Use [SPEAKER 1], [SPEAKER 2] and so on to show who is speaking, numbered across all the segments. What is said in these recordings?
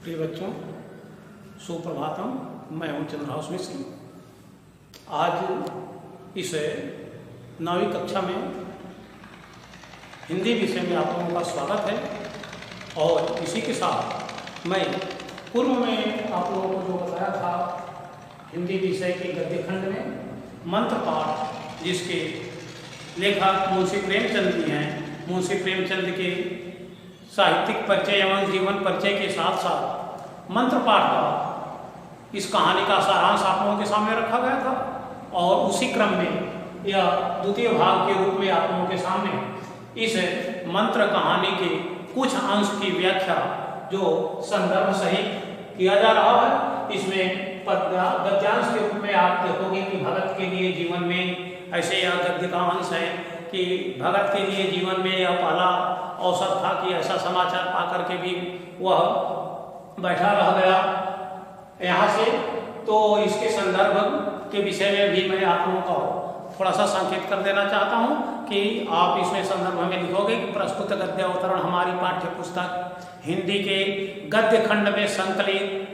[SPEAKER 1] प्रिय बच्चों, सुप्रभातम। मैं हूं चंद्रहास मिश्र। आज इस 9वीं कक्षा में हिंदी विषय में आप लोगों का स्वागत है। और इसी के साथ मैं पूर्व में आप लोगों को जो बताया था हिंदी विषय के गद्य खंड में मंत्र पाठ, जिसके लेखक मुंशी प्रेमचंद जी हैं। मुंशी प्रेमचंद के साहित्यिक परिचय एवं जीवन परिचय के साथ साथ मंत्र पाठ का इस कहानी का सारांश आप लोगों के सामने रखा गया था। और उसी क्रम में यह द्वितीय भाग के रूप में आप लोगों के सामने इस मंत्र कहानी के कुछ अंश की व्याख्या जो संदर्भ सहित किया जा रहा है। इसमें गद्यांश के रूप में आप देखोगे कि भगत के लिए जीवन में ऐसे यह गद्य का अंश है कि भगत के लिए जीवन में यह पहला अवसर था कि ऐसा समाचार पाकर के भी वह बैठा रह गया यहाँ से। तो इसके संदर्भ के विषय में भी मैं आप लोगों को थोड़ा सा संकेत कर देना चाहता हूँ कि आप इसमें संदर्भ में लिखोगे कि प्रस्तुत गद्य अवतरण हमारी पाठ्य पुस्तक हिंदी के गद्य खंड में संकलित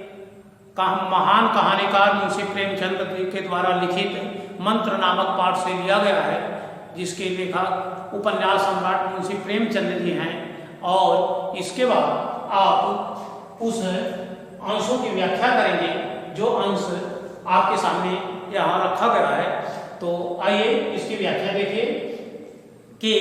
[SPEAKER 1] महान कहानीकार मुंशी प्रेमचंद के द्वारा लिखित मंत्र नामक पाठ से लिया गया है, जिसके लेखक उपन्यास सम्राट मुंशी प्रेमचंद जी हैं। और इसके बाद आप उस अंशों की व्याख्या करेंगे जो अंश आपके सामने यहाँ रखा गया है। तो आइए इसकी व्याख्या देखिए कि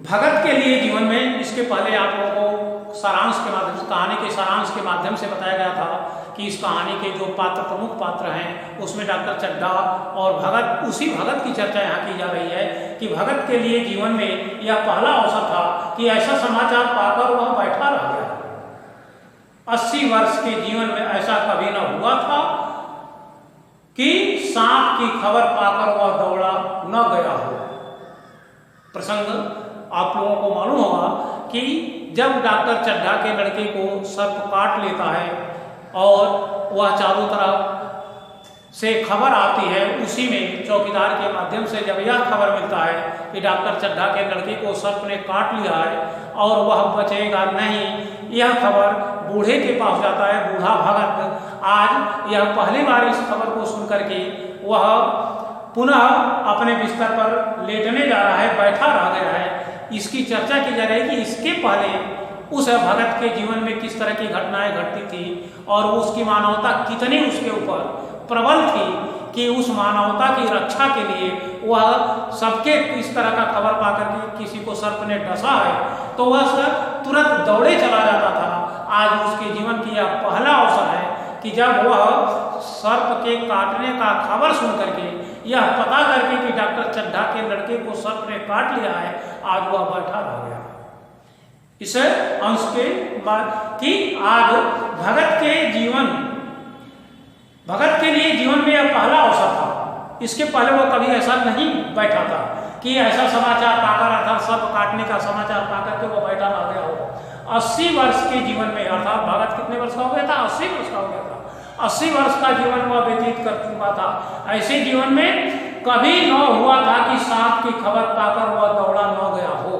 [SPEAKER 1] भगत के लिए जीवन में, इसके पहले आप लोगों को सारांश के माध्यम से, कहानी के सारांश के माध्यम से बताया गया था कि इस कहानी के जो पात्र, प्रमुख पात्र हैं, उसमें डॉक्टर चड्ढा और भगत, उसी भगत की चर्चा यहाँ की जा रही है कि भगत के लिए जीवन में यह पहला अवसर था कि ऐसा समाचार पाकर वह बैठा रह गया। 80 वर्ष के जीवन में ऐसा कभी न हुआ था कि सांप की खबर पाकर वह दौड़ा न गया हो। प्रसंग आप लोगों को मालूम होगा कि जब डॉक्टर चड्ढा के लड़के को सर्प काट लेता है और वह चारों तरफ से खबर आती है, उसी में चौकीदार के माध्यम से जब यह खबर मिलता है कि डॉक्टर चड्ढा के लड़के को सर्प ने काट लिया है और वह बचेगा नहीं, यह खबर बूढ़े के पास जाता है। बूढ़ा भगत आज यह पहली बार इस खबर को सुनकर के वह पुनः अपने बिस्तर पर लेटने जा रहा है, बैठा रह गया है। इसकी चर्चा की जा रही है कि इसके पहले उस भगत के जीवन में किस तरह की घटनाएं घटती थी और उसकी मानवता कितनी उसके ऊपर प्रबल थी कि उस मानवता की रक्षा के लिए वह सबके इस तरह का खबर पाकर के किसी को सर्प ने डसा है तो वह तुरंत दौड़े चला जाता था। आज उसके जीवन की यह पहला अवसर है कि जब वह सर्प के काटने का खबर सुन करके, यह पता करके कि डॉक्टर चड्ढा के लड़के को सर्प ने काट लिया है, आज वह बैठा रह गया। इस अंश के बाद कि आज भगत के लिए जीवन में यह पहला अवसर था। इसके पहले वो कभी ऐसा नहीं बैठा था कि ऐसा समाचार पाकर, अर्थात सर्प काटने का समाचार पाकर के वो बैठा रह गया हो। 80 वर्ष के जीवन में, अर्थात भगत कितने वर्ष का हो गया था? 80 वर्ष का हो गया था। 80 वर्ष का जीवन वह व्यतीत कर चुका था। ऐसे जीवन में कभी न हुआ था कि सांप की खबर पाकर वह दौड़ा न गया हो।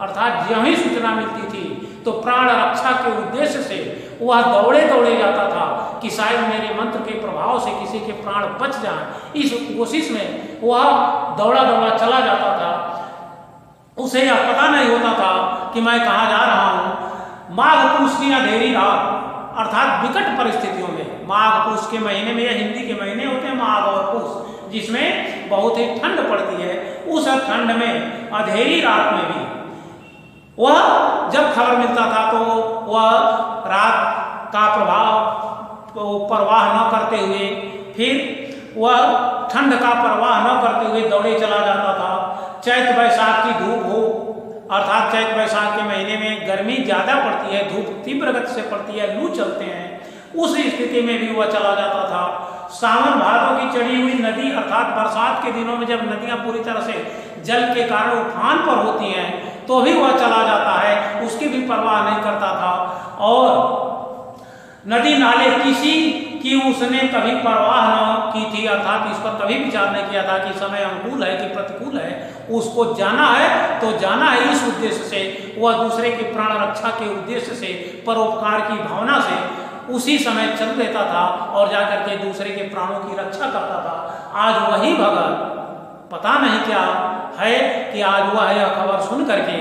[SPEAKER 1] अर्थात यही सूचना मिलती थी तो प्राण रक्षा के उद्देश्य से वह दौड़े दौड़े जाता था कि शायद मेरे मंत्र के प्रभाव से किसी के प्राण बच जाएं। इस कोशिश में वह दौड़ा दौड़ा चला जाता था। उसे यह पता नहीं होता था कि मैं कहाँ जा रहा हूँ। माघ पूस की अंधेरी रात, अर्थात विकट परिस्थितियों में, माघ पूस के महीने में, यह हिंदी के महीने होते हैं माघ और पूस, जिसमें बहुत ही ठंड पड़ती है, उस ठंड में अंधेरी रात में भी वह जब खबर मिलता था तो वह रात का परवाह न करते हुए, फिर वह ठंड का परवाह न करते हुए दौड़े चला जाता था। चैत बैसाख की धूप हो, अर्थात चैत बैसाख के महीने में गर्मी ज़्यादा पड़ती है, धूप तीव्र गति से पड़ती है, लू चलते हैं, उस स्थिति में भी वह चला जाता था। सावन भादों की चढ़ी हुई नदी, अर्थात बरसात के दिनों में जब नदियाँ पूरी तरह से जल के कारण उफान पर होती हैं तो भी वह चला जाता है, उसकी भी परवाह नहीं करता था। और नदी नाले किसी कि उसने कभी परवाह न की थी, अर्थात इस पर कभी विचार नहीं किया था कि समय अनुकूल है कि प्रतिकूल है, उसको जाना है तो जाना है इस उद्देश्य से, वह दूसरे की प्राण रक्षा के उद्देश्य से, परोपकार की भावना से उसी समय चल देता था और जाकर के दूसरे के प्राणों की रक्षा करता था। आज वही भगत पता नहीं क्या है कि आज वह यह खबर सुन करके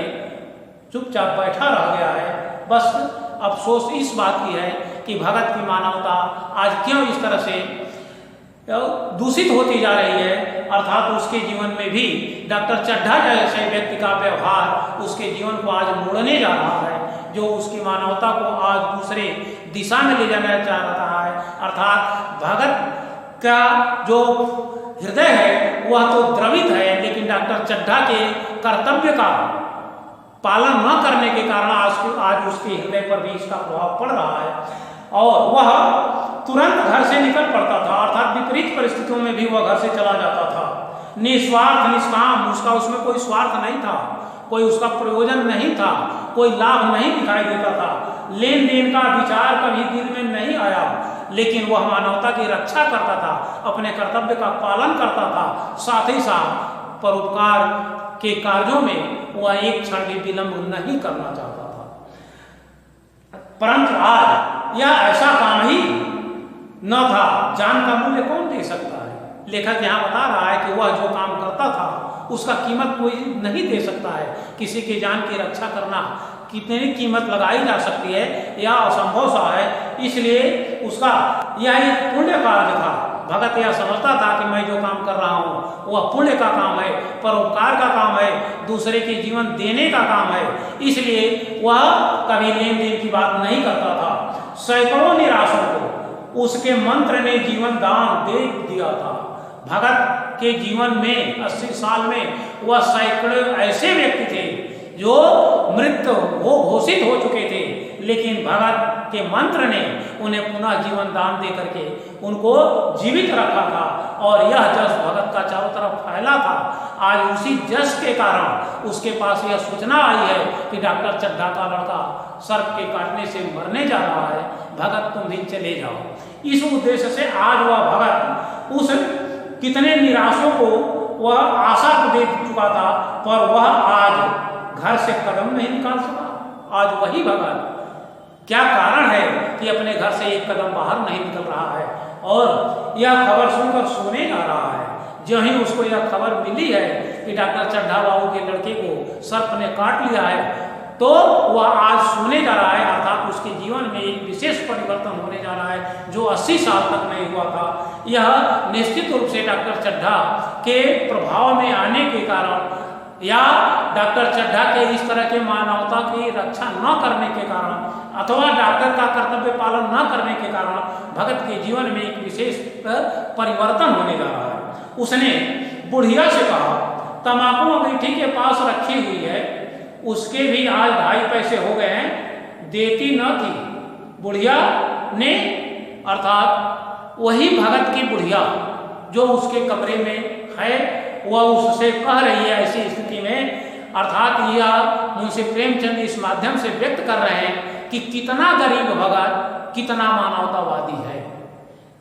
[SPEAKER 1] चुपचाप बैठा रह गया है। बस अफसोस इस बात की है कि भगत की मानवता आज क्यों इस तरह से दूषित होती जा रही है, अर्थात उसके जीवन में भी डॉक्टर चड्ढा जैसे व्यक्ति का व्यवहार उसके जीवन को आज मोड़ने जा रहा है, जो उसकी मानवता को आज दूसरे दिशा में ले जाना चाह रहा है। अर्थात भगत का जो हृदय है वह तो द्रवित है, लेकिन डॉक्टर चड्ढा के कर्तव्य का पालन न करने के कारण आज उसके हृदय पर भी इसका प्रभाव पड़ रहा है और वह तुरंत घर से निकल पड़ता था, अर्थात विपरीत परिस्थितियों में भी वह घर से चला जाता था। निस्वार्थ निष्काम, उसका उसमें कोई स्वार्थ नहीं था, कोई उसका प्रयोजन नहीं था, कोई लाभ नहीं दिखाई देता था, लेन देन का विचार कभी दिल में नहीं आया, लेकिन वह मानवता की रक्षा करता था, अपने कर्तव्य का पालन करता था, साथ ही साथ परोपकार के कार्यों में वह एक क्षण भी विलंब नहीं करना चाहता था। परंतु आज यह ऐसा काम ही न था, जान का मूल्य कौन दे सकता है। लेखक यहाँ बता रहा है कि वह जो काम करता था उसका कीमत कोई नहीं दे सकता है। किसी की जान की रक्षा करना कितनी कीमत लगाई जा सकती है यह असंभव सा है, इसलिए उसका यह एक पुण्य कार्य था। भगत यह समझता था कि मैं जो काम कर रहा हूँ वह पुण्य का काम है, परोपकार का काम है, दूसरे के जीवन देने का काम है, इसलिए वह कभी लेन देन की बात नहीं करता था। सैकड़ों निराशों को उसके मंत्र ने जीवन दान दे दिया था। भगत के जीवन में 80 साल में वह सैकड़ों ऐसे व्यक्ति थे जो मृत वो घोषित हो चुके थे, लेकिन भगत के मंत्र ने उन्हें पुनः जीवन दान दे करके उनको जीवित रखा था और यह जस भगत का चारों तरफ फैला था। आज उसी जस के कारण उसके पास यह सूचना आई है कि डॉक्टर चड्ढा का लड़का सर्प के काटने से मरने जा रहा है, भगत तुम भी चले जाओ। इस उद्देश्य से आज वह भगत उस कितने निराशों को वह आशा को दे चुका था, पर वह आज घर से कदम नहीं निकाल सका। आज वही भगत क्या कारण है कि अपने घर से एक कदम बाहर नहीं निकल रहा है और यह खबर सुनकर सोने जा रहा है। जो ही उसको यह खबर मिली है कि डॉक्टर चड्ढा बाबू के लड़के को सर्प ने काट लिया है, तो वह आज सोने जा रहा है, अर्थात उसके जीवन में एक विशेष परिवर्तन होने जा रहा है जो 80 साल तक नहीं हुआ था। यह निश्चित रूप से डॉक्टर चड्ढा के प्रभाव में आने के कारण या डॉक्टर चड्ढा के इस तरह के मानवता की रक्षा न करने के कारण अथवा डॉक्टर का कर्तव्य पालन न करने के कारण भगत के जीवन में एक विशेष परिवर्तन होने जा रहा है। उसने बुढ़िया से कहा, तम्बाकू अंगीठी के पास रखी हुई है, उसके भी आज 2.5 पैसे हो गए हैं, देती न थी। बुढ़िया ने, अर्थात वही भगत की बुढ़िया जो उसके कमरे में है, वह उससे कह रही है ऐसी स्थिति में, अर्थात यह मुंशी प्रेमचंद इस माध्यम से व्यक्त कर रहे हैं कि कितना गरीब भगत कितना मानवतावादी है,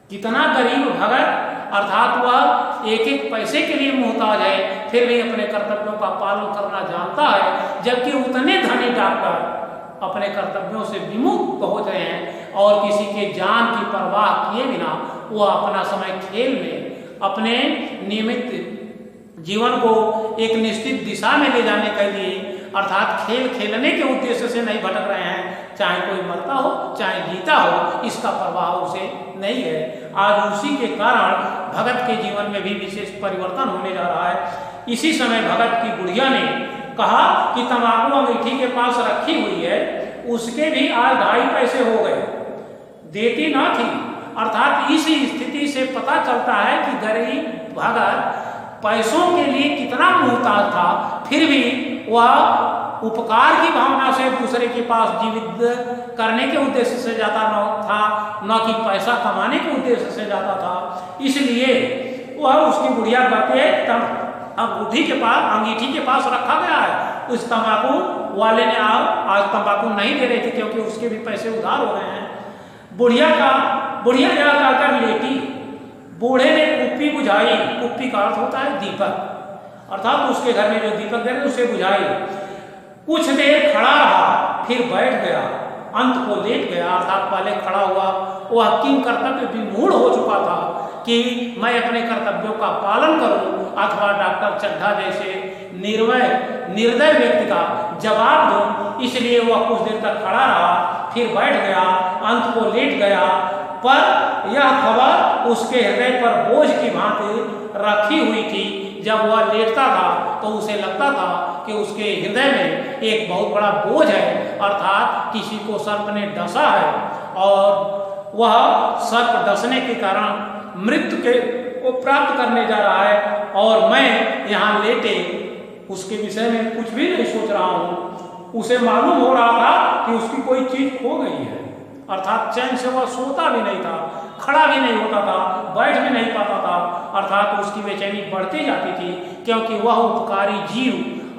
[SPEAKER 1] कितना गरीब भगत, अर्थात वह एक एक पैसे के लिए मोहताज है, फिर भी अपने कर्तव्यों का पालन करना जानता है, जबकि उतने धनी डॉक्टर अपने कर्तव्यों से विमुख पहुंच रहे हैं और किसी के जान की परवाह किए बिना वह अपना समय खेल में अपने नियमित जीवन को एक निश्चित दिशा में ले जाने के लिए, अर्थात खेल खेलने के उद्देश्य से नहीं भटक रहे हैं। चाहे कोई मरता हो चाहे जीता हो, इसका प्रभाव उसे नहीं है। आज उसी के कारण भगत के जीवन में भी विशेष परिवर्तन होने जा रहा है। इसी समय भगत की बुढ़िया ने कहा कि तम्बाकू अंगीठी के पास रखी हुई है, उसके भी आज 2.5 पैसे हो गए, देती ना थी। अर्थात इस स्थिति से पता चलता है कि गरीब भगत पैसों के लिए कितना मुहताज था, फिर भी वह उपकार की भावना से दूसरे के पास जीवित करने के उद्देश्य से जाता था, न कि पैसा कमाने के उद्देश्य से जाता था। इसलिए वह उसकी बुढ़िया कहती है अंगीठी के पास रखा गया है, उस तंबाकू वाले ने आज तंबाकू नहीं दे रहे थे क्योंकि उसके भी पैसे उधार हो रहे हैं। बुढ़िया का बुढ़िया जाकर लेटी। बूढ़े ने कुप्पी बुझाई, कुप्पी का अर्थ होता है दीपक, अर्थात उसके घर में जो दीपक है उसे बुझाई। कुछ देर खड़ा रहा, फिर बैठ गया, अंत को लेट गया, अर्थात पहले खड़ा हुआ, वह किम कर्तव्य विमूढ़ हो चुका था कि मैं अपने कर्तव्यों का पालन करूं अथवा डॉक्टर चड्ढा जैसे निर्दय व्यक्ति का जवाब दूं। इसलिए वह कुछ देर तक खड़ा रहा, फिर बैठ गया, अंत को लेट गया। पर यह खबर उसके हृदय पर बोझ की भांति रखी हुई थी। जब वह लेटता था तो उसे लगता था कि उसके हृदय में एक बहुत बड़ा बोझ है, अर्थात किसी को सर्प ने डसा है और वह सर्प डसने के कारण मृत्यु को प्राप्त करने जा रहा है और मैं यहाँ लेटे उसके विषय में कुछ भी नहीं सोच रहा हूँ। उसे मालूम हो रहा था कि उसकी कोई चीज खो गई है, अर्थात चैन से वह सोता भी नहीं था, खड़ा भी नहीं होता था, बैठ भी नहीं पाता था, अर्थात उसकी बेचैनी बढ़ती जाती थी क्योंकि वह उपकारी जीव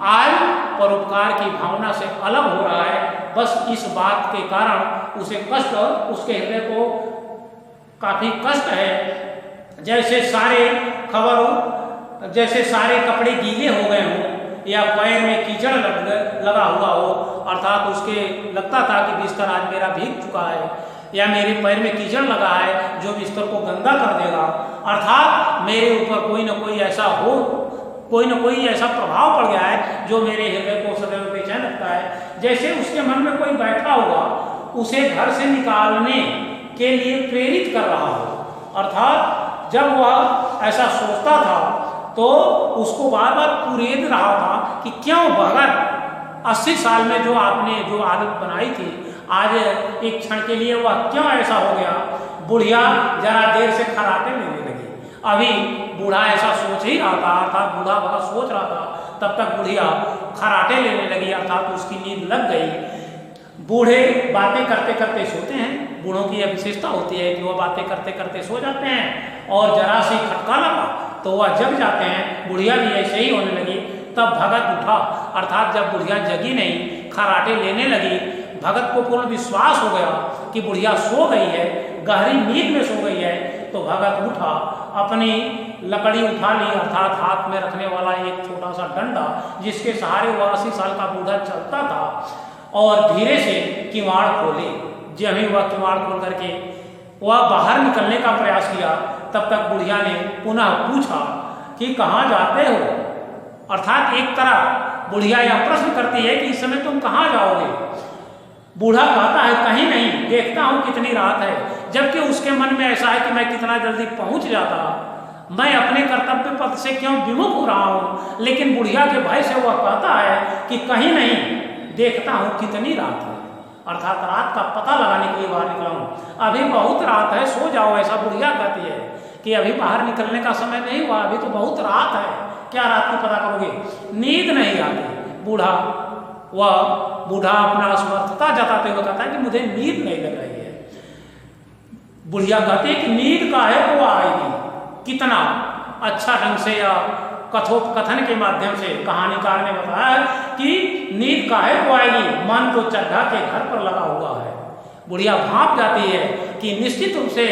[SPEAKER 1] आज परोपकार की भावना से अलग हो रहा है। बस इस बात के कारण उसे कष्ट, उसके हृदय को काफी कष्ट है। जैसे सारे कपड़े गीले हो गए हों या पैर में कीचड़ लगा हुआ हो, अर्थात उसके लगता था कि बिस्तर आज मेरा भीग चुका है या मेरे पैर में कीचड़ लगा है जो बिस्तर को गंदा कर देगा, अर्थात मेरे ऊपर कोई न कोई ऐसा प्रभाव पड़ गया है जो मेरे हृदय को सदैव बेचैन रखता है। जैसे उसके मन में कोई बैठा होगा उसे घर से निकालने के लिए प्रेरित कर रहा हो, अर्थात जब वह ऐसा सोचता था तो उसको बार बार कुरेद रहा था कि क्यों भगत 80 साल में जो आपने जो आदत बनाई थी आज एक क्षण के लिए वह क्यों ऐसा हो गया। बुढ़िया जरा देर से खराटे लेने लगी। अभी बूढ़ा ऐसा सोच ही रहा था, अर्थात बूढ़ा बहुत सोच रहा था, तब तक बुढ़िया खराटे लेने लगी, अर्थात उसकी नींद लग गई। बूढ़े बातें करते करते सोते हैं, बूढ़ों की यह विशेषता होती है कि वह बातें करते करते सो जाते हैं और जरा सी खटका लगा तो वह जग जाते हैं। बुढ़िया भी ऐसे ही होने लगी। तब भगत उठा, अर्थात जब बुढ़िया जगी नहीं, खराटे लेने लगी, भगत को पूर्ण विश्वास हो गया कि बुढ़िया सो गई है, गहरी नींद में सो गई है। तो भगत उठा, अपनी लकड़ी उठा ली, अर्थात हाथ में रखने वाला एक छोटा सा डंडा जिसके सहारे वह 80 साल का बूढ़ा चलता था, और धीरे से किवाड़ खोले। जब ही वह किवाड़ खोल करके वह बाहर निकलने का प्रयास किया, तब तक बुढ़िया ने पुनः पूछा कि कहाँ जाते हो, अर्थात एक तरह बुढ़िया यह प्रश्न करती है कि इस समय तुम कहाँ जाओगे। बूढ़ा कहता है कहीं नहीं, देखता हूँ कितनी रात है, जबकि उसके मन में ऐसा है कि मैं कितना जल्दी पहुँच जाता, मैं अपने कर्तव्य पथ से क्यों विमुख हो रहा हूँ। लेकिन बुढ़िया के भय से वह कहता है कि कहीं नहीं, देखता हूँ कितनी रात है, अर्थात रात का पता लगाने के लिए बाहर निकला हूँ। अभी बहुत रात है, सो जाओ, ऐसा बुढ़िया कहती है कि अभी बाहर निकलने का समय नहीं हुआ, अभी तो बहुत रात है, क्या रात की पता करोगे। नींद नहीं आती। बूढ़ा अपना असमर्थता जताते हुए कहता है कि मुझे नींद नहीं लग रही है। बुढ़िया कहती है कि नींद का है तो आएगी। कितना अच्छा ढंग से या कथोपकथन के माध्यम से कहानीकार ने बताया कि नींद का है तो आएगी, मन तो चड्ढा के घर पर लगा हुआ है। बुढ़िया भांप जाती है कि निश्चित रूप से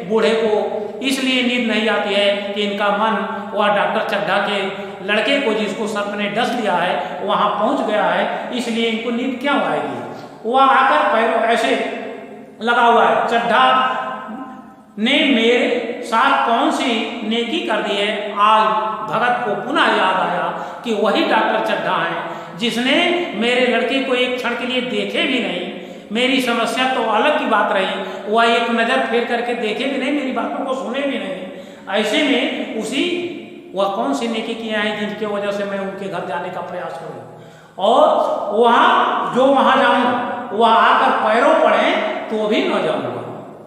[SPEAKER 1] बूढ़े को इसलिए नींद नहीं आती है कि इनका मन वह डॉक्टर चड्ढा के लड़के को जिसको सर्प ने डस लिया है वहां पहुंच गया है, इसलिए इनको नींद क्यों आएगी। वह आकर पैरों ऐसे लगा हुआ है, चड्ढा ने मेरे साथ कौन सी नेकी कर दी है। आज भगत को पुनः याद आया कि वही डॉक्टर चड्ढा है जिसने मेरे लड़के को एक क्षण के लिए देखे भी नहीं। मेरी समस्या तो अलग की बात रही, वह एक नज़र फेर करके देखे भी नहीं, मेरी बातों को सुने भी नहीं। ऐसे में वह कौन सी नेकी किया है जिनकी वजह से मैं उनके घर जाने का प्रयास करूं और वहां जाऊं वह आकर पैरों पड़े तो भी न जाऊंगा।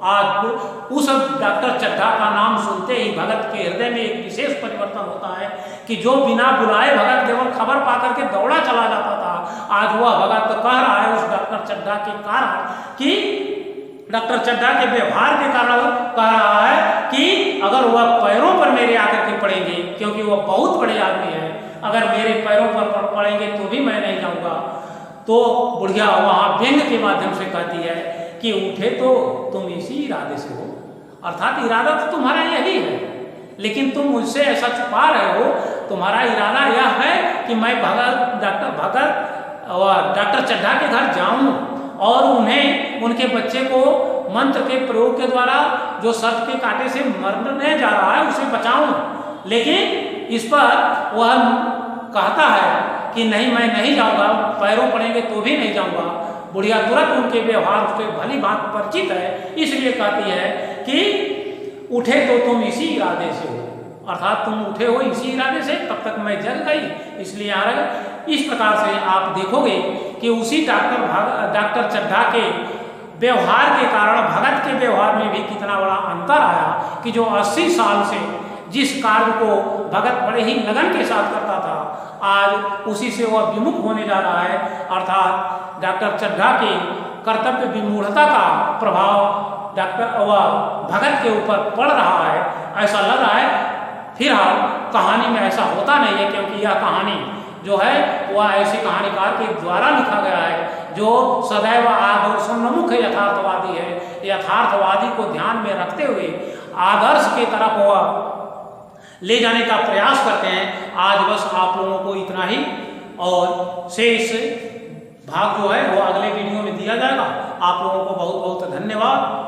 [SPEAKER 1] आज उस डॉक्टर चड्ढा का नाम सुनते ही भगत के हृदय में एक विशेष परिवर्तन होता है कि जो बिना बुलाए भगत केवल खबर पाकर के दौड़ा चला जाता था, आज वह भगत कह रहा है उस डॉक्टर चड्ढा के कारण कि डॉक्टर चड्ढा के व्यवहार के कारण कह रहा है कि अगर वह पैरों पर मेरे आकर के पड़ेंगे, क्योंकि वह बहुत बड़े आदमी है, अगर मेरे पैरों पर पड़ेंगे तो भी मैं नहीं जाऊंगा। तो बुढ़िया वहां व्यंग के माध्यम से कहती है कि उठे तो तुम इसी इरादे से हो, अर्थात इरादा तो तुम्हारा यही है, लेकिन तुम मुझसे ऐसा छुपा रहे हो। तुम्हारा इरादा यह है कि मैं डॉक्टर चड्ढा के घर जाऊं और उन्हें, उनके बच्चे को मंत्र के प्रयोग के द्वारा जो सर्प के कांटे से मरने जा रहा है उसे बचाऊं। लेकिन इस पर वह कहता है कि नहीं, मैं नहीं जाऊंगा, पैरों पड़ेंगे तो भी नहीं जाऊंगा। बुढ़िया तुरंत उनके व्यवहार उसके भली बात परिचित है, इसलिए कहती है कि उठे तो तुम इसी इरादे से हो, अर्थात तुम उठे हो इसी इरादे से, तब तक मैं जग गई, इसलिए आ रहे। इस प्रकार से आप देखोगे कि उसी डॉक्टर चड्ढा के व्यवहार के कारण भगत के व्यवहार में भी कितना बड़ा अंतर आया कि जो 80 साल से जिस कार्य को भगत बड़े ही लगन के साथ करता था, आज उसी से वह विमुख होने जा रहा है। अर्थात डॉक्टर चड्ढा के कर्तव्य विमूढ़ता का प्रभाव भगत के ऊपर पड़ रहा है, ऐसा लग रहा है। फिलहाल कहानी में ऐसा होता नहीं है, क्योंकि यह कहानी जो है वह ऐसे कहानीकार के द्वारा लिखा गया है जो सदैव आदर्शोन्मुख यथार्थवादी है। यथार्थवादी को ध्यान में रखते हुए आदर्श के तरफ वह ले जाने का प्रयास करते हैं। आज बस आप लोगों को इतना ही, और शेष भाग जो है वो अगले वीडियो में दिया जाएगा। आप लोगों को बहुत बहुत धन्यवाद।